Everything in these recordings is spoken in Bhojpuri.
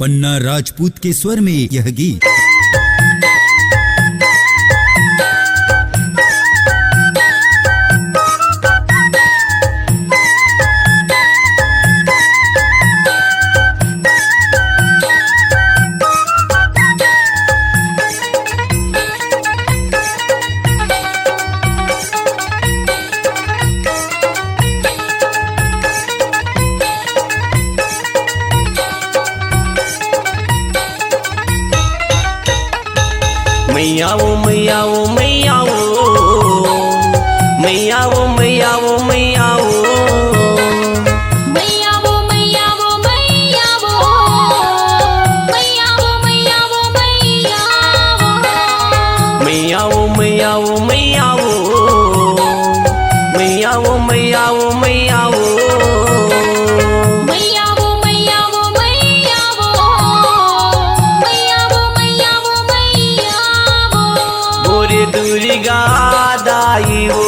पन्ना राजपूत के स्वर में यह गीत। मैया वो मैया वो मैया वो मैया वो मैया वो मैया वो मैया वो मैया वो मैया वो मैया वो मैया वो मैया मैया वो वो मैया वो मैया वो मैया वो मैया वो मैया वो मैया वो मैया वो मैया वो मैया वो मैया वो मैया वो गोरी दुर्गा दाई वो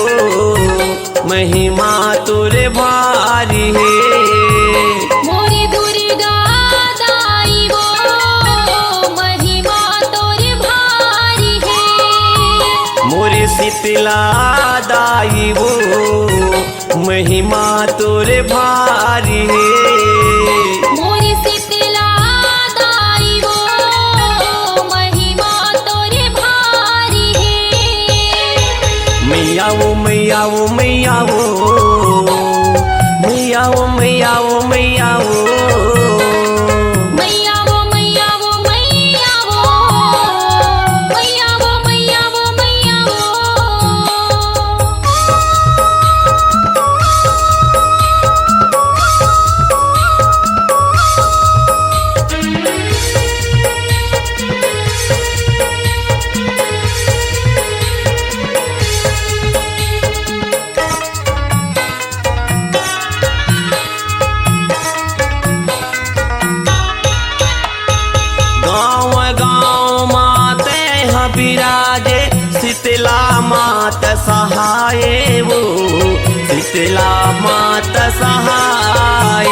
महिमा तुरे भारी है। मोरी दुर्गा दाई वो महिमा तोरे भारी है। मोरे शीतला दाई वो महिमा तुरे भारी है। मोरी शीतला दाई वो महिमा तोरे भारी है। मैया वो मैया वो मैया वो मैया वो मैया वो मैया वो मैया वो मैया वो मैया वो मैया वो मैया वो मैया वो गाँव गाँव माते हैं बिराजे शीतला मात सहाय वो शीतला मात सहाय।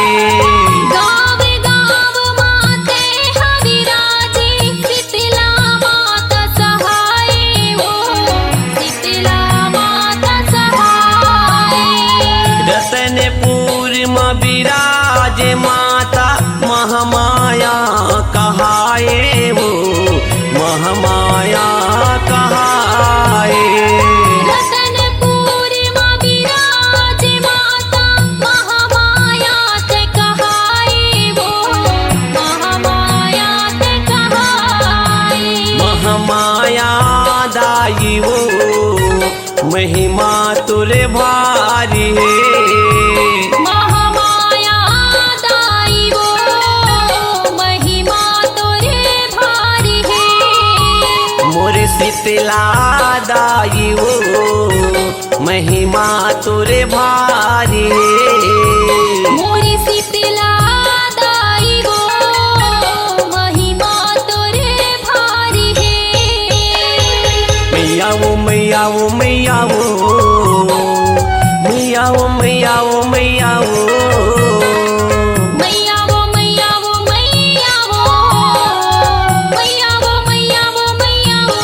गाँव गाँव माते हविराजे शीतला माता सहाय वो शीतला माता सहाय। रतनपुर में विराज माता महामाया कहाए वो महामाया कहाए। रतनपुर में विराज माता महामाया ते कहाए वो महामाया ते कहाए। महामाया दाई वो महिमा तुरे भारी है। महामाया दाई वो महिमा तोरे भारी है। मोरे शीतला दाई वो महिमा तुरे भारी है। मोरी शीतला दाई वो महिमा तोरे भारी है। मैया वो मैया वो मैया वो मैया वो मैया वो मैया वो मैया वो मैया वो मैया वो मैया वो मैया वो मैया वो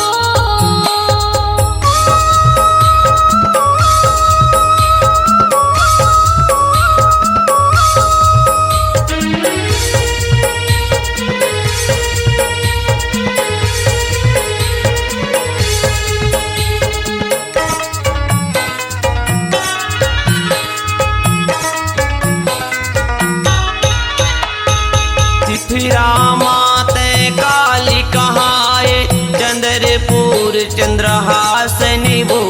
चिथिरा माते काली कहाए चंद्रपुर चंद्रहासनी वो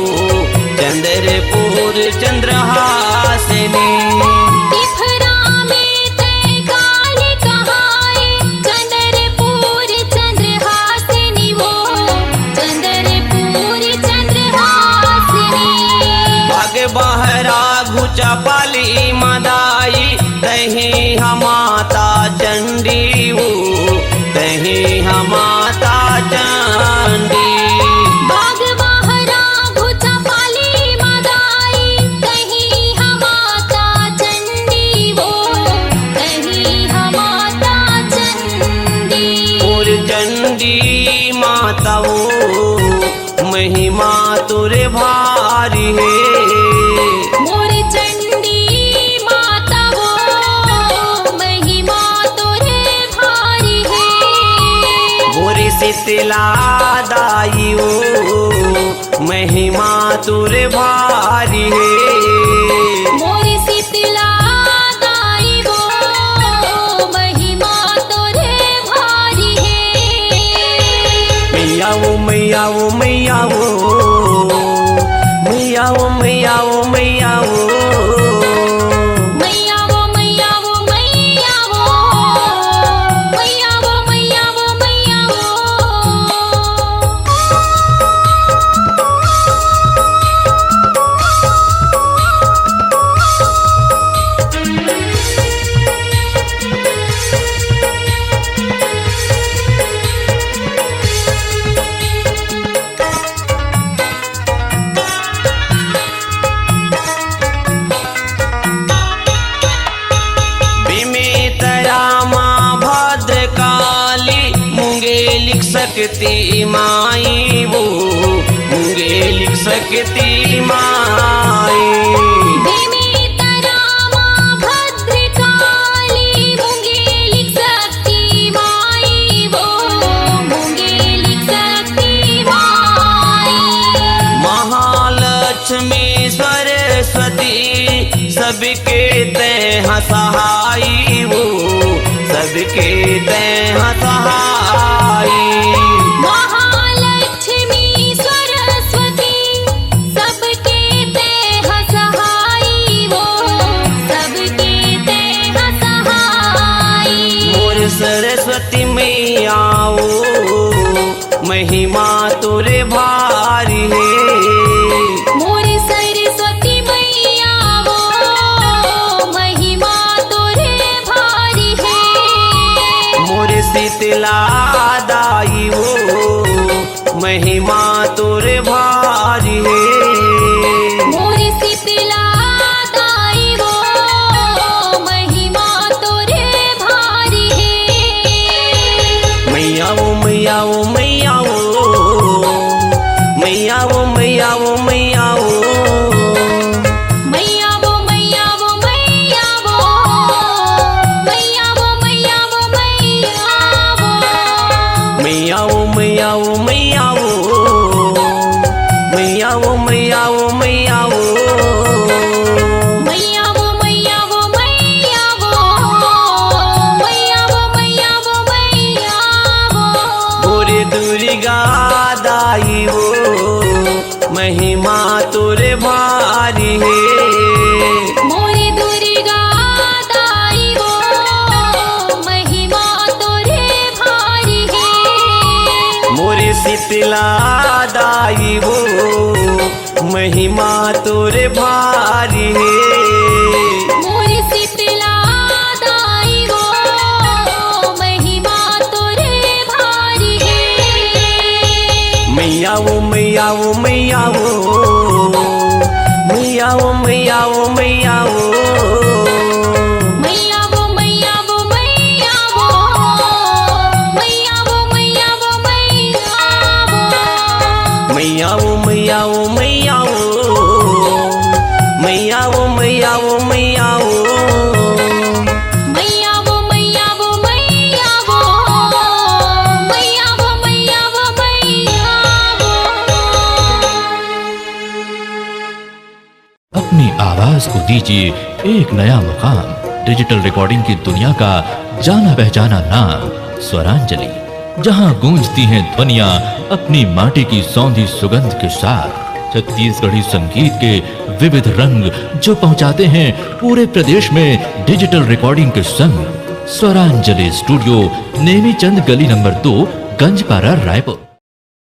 चंद्रपुर चंद्रहासनी। तिफरा में ते काली कहाए चंद्रपुर चंद्रहासिनी वो चंद्रपुर चंद्रहासिनी। भाग बहरा घुचा पाली मदाई दही हमाता चंडी वो दही हमाता चंडी। बाग बहरा घुचा पाली मदाई कहीं हमाता चंडी वो कहीं हमाता चंडी। महिमा तुरे भारी है। मोर चंडी माता वो महिमा तोरे भारी है। मोरे शीतला दाई वो महिमा तुरे भारी है। मोर शीतला दाई वो महिमा तोरे भारी है। मैया वो मैया वो मैया वो मैया वो मैया वो मैया वो मैया वो मैया वो मैया वो मैया वो मैया वो मैया वो। सकती माई वो मुंगे लिख सकती माई। बेमेतरा माँ भद्रकाली मुंगे लिख सकती माई वो मुंगे लिख सकती माई। महालक्ष्मी सरस्वती सबके तह सहाई वो सबके तह सहाई। महालक्ष्मी सरस्वती सबके तेह सहाई वो सबके तेह सहाई। मोर सरस्वती मैया वो महिमा तुरे भारी है। मोर सरस्वती मैया वो महिमा तोरे भारी है। मोर शीतला दाई वो महिमा तुरे भारी है। मोर शीतला दाई वो महिमा तोरे भारी है। मैया वो मैया वो मैया वो मैया वो मैया वो मैया वो मैया वो मैया वो मैया वो मैया वो मैया वो मैया वो। मैया वो मैया वो मैया वो मैया वो मैया वो मैया वो मैया वो मैया वो मैया वो मैया वो मैया वो मैया वो। भोरे दुर्गा दाई वो महिमा तुरे भारी है। मोरे दुर्गा दाई वो महिमा तोरे भारी है। मोरे शीतला दाई वो महिमा तुरे भारी है। मोरे शीतला दाई वो महिमा तोरे भारी है। मैया वो मैया वो मैया वो मैया वो मैया वो मैया वो मैया वो मैया वो मैया वो मैया वो मैया वो मैया वो। मैया वो मैया वो मैया वो मैया वो मैया वो मैया वो मैया वो मैया वो मैया वो मैया वो मैया वो मैया वो। अपनी आवाज को दीजिए एक नया मुकाम। डिजिटल रिकॉर्डिंग की दुनिया का जाना पहचाना नाम स्वरांजलि, जहां गूंजती हैं ध्वनियां अपनी माटी की सौंधी सुगंध के साथ। छत्तीसगढ़ी संगीत के विविध रंग जो पहुंचाते हैं पूरे प्रदेश में डिजिटल रिकॉर्डिंग के संग। स्वरांजलि स्टूडियो, नेमीचंद गली नंबर 2, गंजपारा, रायपुर।